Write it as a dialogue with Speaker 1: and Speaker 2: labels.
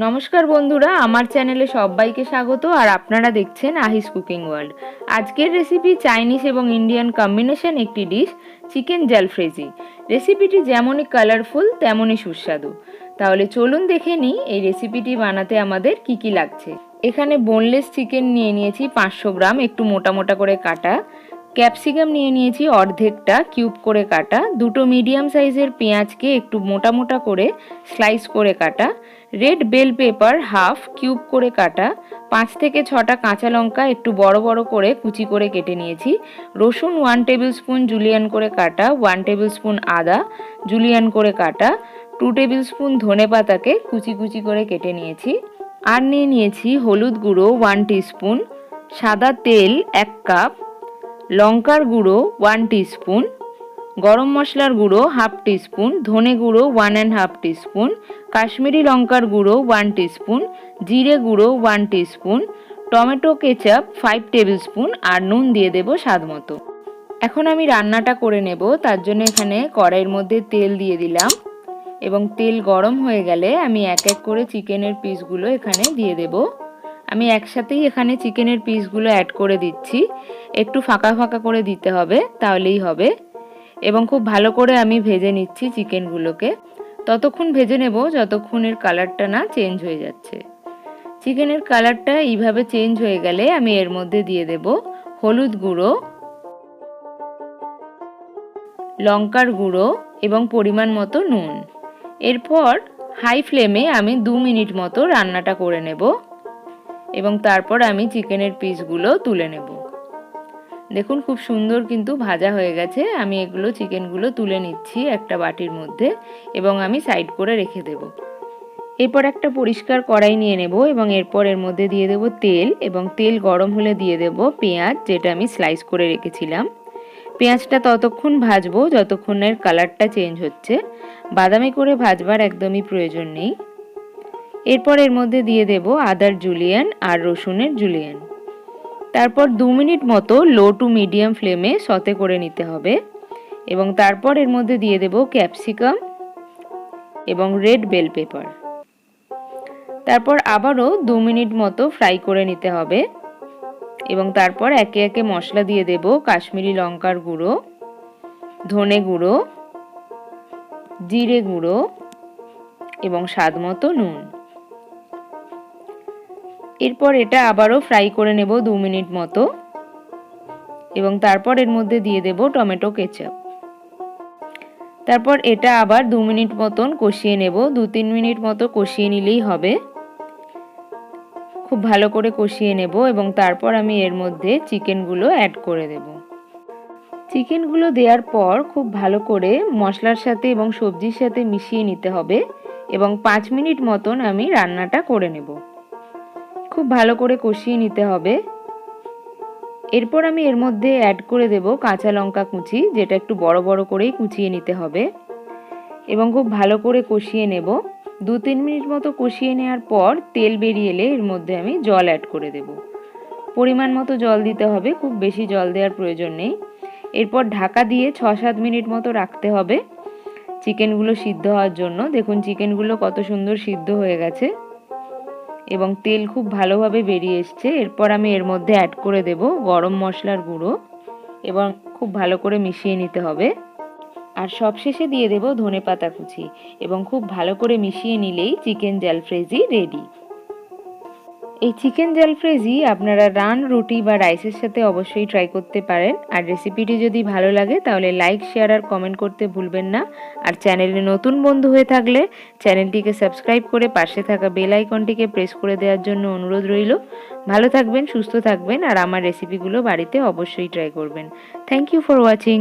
Speaker 1: নমস্কার বন্ধুরা, আমার চ্যানেলে সবাইকে স্বাগত। আর আপনারা দেখছেন আহিস কুকিং ওয়ার্ল্ড। আজকের রেসিপি চাইনিজ এবং ইন্ডিয়ান কম্বিনেশন একটি ডিশ, চিকেন জালফ্রেজি। রেসিপিটি যেমনই কালারফুল তেমনই সুস্বাদু। তাহলে চলুন দেখে নিই এই রেসিপিটি বানাতে আমাদের কি কি লাগছে। এখানে বোনলেস চিকেন নিয়ে নিয়েছি 500 গ্রাম, একটু মোটা মোটা করে কাটা। ক্যাপসিকাম নিয়ে নিয়েছি অর্ধেকটা কিউব করে কাটা। দুটো মিডিয়াম সাইজের পেঁয়াজকে একটু মোটা মোটা করে স্লাইস করে কাটা। Red bell pepper half cube করে কাটা। 5 থেকে 6টা কাঁচা লঙ্কা একটু বড় বড় করে কুচি করে কেটে নিয়েছি। রসুন 1 টেবিল স্পুন জুলিয়ান করে কাটা। 1 টেবিল স্পুন আদা জুলিয়ান করে কাটা। 2 টেবিল স্পুন ধনে পাতাকে কুচি কুচি করে কেটে নিয়েছি। আর নিয়ে নিয়েছি হলুদ গুঁড়ো 1 টিস্পুন, সাদা তেল 1 কাপ, লঙ্কার গুঁড়ো 1 টিস্পুন, গরম মশলার গুঁড়ো হাফ টিস্পুন, ধনে গুঁড়ো 1.5 টিস্পুন, কাশ্মীরি লঙ্কার গুঁড়ো 1 টিস্পুন, জিরে গুঁড়ো 1 teaspoon, tomato ketchup 5 tablespoon আর নুন দিয়ে দেব স্বাদ মতো। এখন আমি রান্নাটা করে নেব। তার জন্য এখানে কড়াইয়ের মধ্যে তেল দিয়ে দিলাম এবং তেল গরম হয়ে গেলে আমি এক এক করে চিকেনের পিসগুলো এখানে দিয়ে দেব। আমি একসাথেই এখানে চিকেনের পিসগুলো অ্যাড করে দিচ্ছি। একটু ফাঁকা ফাঁকা করে দিতে হবে, তাহলেই হবে। এবং খুব ভালো করে আমি ভেজে নিচ্ছি চিকেনগুলোকে। ততক্ষণ ভেজে নেব যতক্ষণের কালারটা না চেঞ্জ হয়ে যাচ্ছে। চিকেনের কালারটা এইভাবে চেঞ্জ হয়ে গেলে আমি এর মধ্যে দিয়ে দেব হলুদ গুঁড়ো, লঙ্কার গুঁড়ো এবং পরিমাণ মতো নুন। এরপর হাই ফ্লেমে আমি 2 মিনিট মতো রান্নাটা করে নেব এবং তারপর আমি চিকেনের পিসগুলো তুলে নেব। দেখুন খুব সুন্দর কিন্তু ভাজা হয়ে গেছে। আমি এগুলো চিকেনগুলো তুলে নিচ্ছি একটা বাটির মধ্যে এবং আমি সাইড করে রেখে দেব। এরপর একটা পরিষ্কার কড়াই নিয়ে নেব এবং এরপর এর মধ্যে দিয়ে দেব তেল এবং তেল গরম হলে দিয়ে দেব পেঁয়াজ, যেটা আমি স্লাইস করে রেখেছিলাম। পেঁয়াজটা ততক্ষণ ভাজবো যতক্ষণের কালারটা চেঞ্জ হচ্ছে। বাদামি করে ভাজবার একদমই প্রয়োজন নেই। এরপর এর মধ্যে দিয়ে দেব আদার জুলিয়ান আর রসুনের জুলিয়ান। তারপর 2 মিনিট মতো লো টু মিডিয়াম ফ্লেমে সতে করে নিতে হবে এবং তারপর এর মধ্যে দিয়ে দেব ক্যাপসিকাম এবং রেড বেল পেপার। তারপর আবারও 2 মিনিট মতো ফ্রাই করে নিতে হবে এবং তারপর একে একে মশলা দিয়ে দেব কাশ্মীরি লঙ্কার গুঁড়ো, ধনে গুঁড়ো, জিরে গুঁড়ো এবং স্বাদ মতো নুন। এরপর এটা আবারও ফ্রাই করে নেব 2 মিনিট মতো এবং তারপর এর মধ্যে দিয়ে দেব টমেটো কেচাপ। তারপর এটা আবার 2 মিনিট মতন কষিয়ে নেব। 2-3 মিনিট মতো কষিয়ে নিলেই হবে। খুব ভালো করে কষিয়ে নেব এবং তারপর আমি এর মধ্যে চিকেনগুলো অ্যাড করে দেব। চিকেনগুলো দেওয়ার পর খুব ভালো করে মশলার সাথে এবং সবজির সাথে মিশিয়ে নিতে হবে এবং 5 মিনিট মতন আমি রান্নাটা করে নেব। খুব ভালো করে কষিয়ে নিতে হবে। এরপর আমি এর মধ্যে অ্যাড করে দেব কাঁচা লঙ্কা কুচি, যেটা একটু বড় বড় করেই কুচিয়ে নিতে হবে এবং খুব ভালো করে কষিয়ে নেব। 2-3 মিনিট মতো কষিয়ে নেওয়ার পর তেল বেরিয়ে এলে এর মধ্যে আমি জল অ্যাড করে দেব। পরিমাণ মতো জল দিতে হবে, খুব বেশি জল দেওয়ার প্রয়োজন নেই। এরপর ঢাকা দিয়ে 6-7 মিনিট মতো রাখতে হবে চিকেনগুলো সিদ্ধ হওয়ার জন্য। দেখুন চিকেনগুলো কত সুন্দর সিদ্ধ হয়ে গেছে এবং তেল খুব ভালোভাবে বেরিয়ে এসছে। এরপর আমি এর মধ্যে অ্যাড করে দেব গরম মশলার গুঁড়ো এবং খুব ভালো করে মিশিয়ে নিতে হবে। আর সবশেষে দিয়ে দেব ধনেপাতা কুচি এবং খুব ভালো করে মিশিয়ে নিলেই চিকেন জালফ্রেজি রেডি। এই চিকেন জালফ্রেজি আপনারা রান, রুটি বা রাইসের সাথে অবশ্যই ট্রাই করতে পারেন। আর রেসিপিটি যদি ভালো লাগে তাহলে লাইক, শেয়ার আর কমেন্ট করতে ভুলবেন না। আর চ্যানেলে নতুন বন্ধু হয়ে থাকলে চ্যানেলটিকে সাবস্ক্রাইব করে পাশে থাকা বেল আইকনটিকে প্রেস করে দেওয়ার জন্য অনুরোধ রইল। ভালো থাকবেন, সুস্থ থাকবেন আর আমার রেসিপিগুলো বাড়িতে অবশ্যই ট্রাই করবেন। Thank you for watching.